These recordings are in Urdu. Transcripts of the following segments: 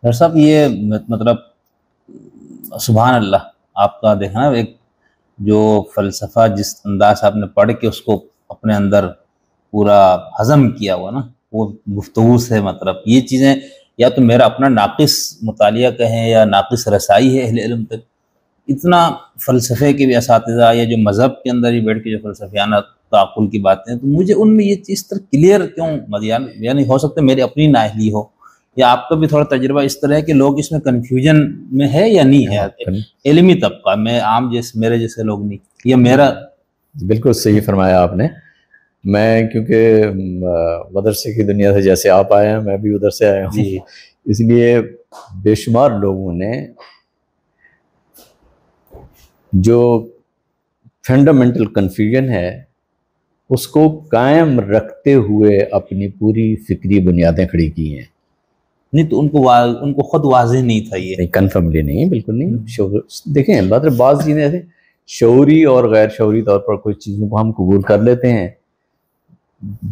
ڈاکٹر صاحب یہ مطلب سبحان اللہ، آپ کا دیکھنا ایک جو فلسفہ جس انداز سے آپ نے پڑھ کے اس کو اپنے اندر پورا ہضم کیا ہوا نا، وہ گفتگو سے مطلب یہ چیزیں یا تو میرا اپنا ناقص مطالعہ کہیں یا ناقص رسائی ہے اہل علم تک، اتنا فلسفے کے بھی اساتذہ یا جو مذہب کے اندر ہی بیٹھ کے جو فلسفیانہ تعقل کی باتیں ہیں، تو مجھے ان میں یہ چیز طرح کلیئر کیوں مدیان، یعنی ہو سکتا ہے میری اپنی نااہلی ہو یا آپ کا بھی تھوڑا تجربہ اس طرح ہے کہ لوگ اس میں کنفیوژن میں ہے یا نہیں ہے، علمی طبقہ میں عام جیسے میرے جیسے لوگ نہیں، یہ میرا بالکل صحیح فرمایا آپ نے. میں کیونکہ مدرسے کی دنیا سے جیسے آپ آئے ہیں میں بھی ادھر سے آیا ہوں، اس لیے بے شمار لوگوں نے جو فنڈامنٹل کنفیوژن ہے اس کو قائم رکھتے ہوئے اپنی پوری فکری بنیادیں کھڑی کی ہیں. نہیں تو ان کو خود واضح نہیں تھا یہ کنفرملی نہیں، بالکل نہیں. دیکھیں مطلب بعض چیزیں ایسے شعوری اور غیر شعوری طور پر کچھ چیزوں کو ہم قبول کر لیتے ہیں،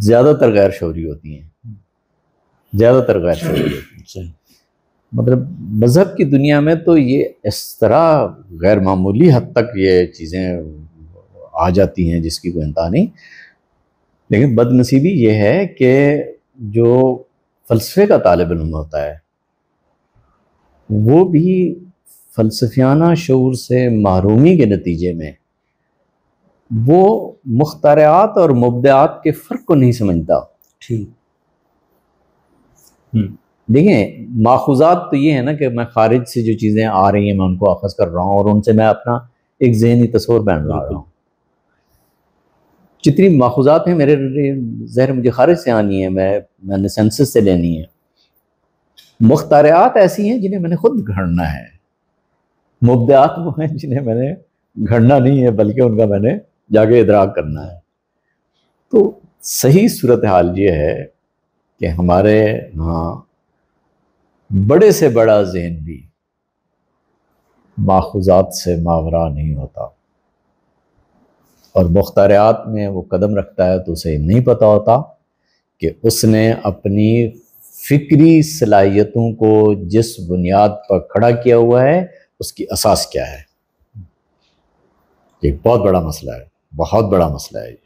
زیادہ تر غیر شعوری ہوتی ہیں، زیادہ تر غیر شعوری ہوتی ہیں. مطلب مذہب کی دنیا میں تو یہ اس طرح غیر معمولی حد تک یہ چیزیں آ جاتی ہیں جس کی کوئی انتہا نہیں. لیکن بد نصیبی یہ ہے کہ جو فلسفے کا طالب علم ہوتا ہے وہ بھی فلسفیانہ شعور سے محرومی کے نتیجے میں وہ مخترعات اور مبدعات کے فرق کو نہیں سمجھتا. ٹھیک دیکھیں ماخوذات تو یہ ہے نا کہ میں خارج سے جو چیزیں آ رہی ہیں میں ان کو اخذ کر رہا ہوں اور ان سے میں اپنا ایک ذہنی تصور بنا رہا ہوں. جتنی ماخوذات ہیں میرے ظاہر مجھے خارج سے آنی ہے، میں نے سینسس سے لینی ہے. مخترعات ایسی ہیں جنہیں میں نے خود گھڑنا ہے، مبدعات وہ ہیں جنہیں میں نے گھڑنا نہیں ہے بلکہ ان کا میں نے جا کے ادراک کرنا ہے. تو صحیح صورتحال یہ ہے کہ ہمارے ہاں بڑے سے بڑا ذہن بھی ماخوذات سے ماورا نہیں ہوتا، اور مخترعات میں وہ قدم رکھتا ہے تو اسے نہیں پتہ ہوتا کہ اس نے اپنی فکری صلاحیتوں کو جس بنیاد پر کھڑا کیا ہوا ہے اس کی اساس کیا ہے. ایک بہت بڑا مسئلہ ہے، بہت بڑا مسئلہ ہے یہ.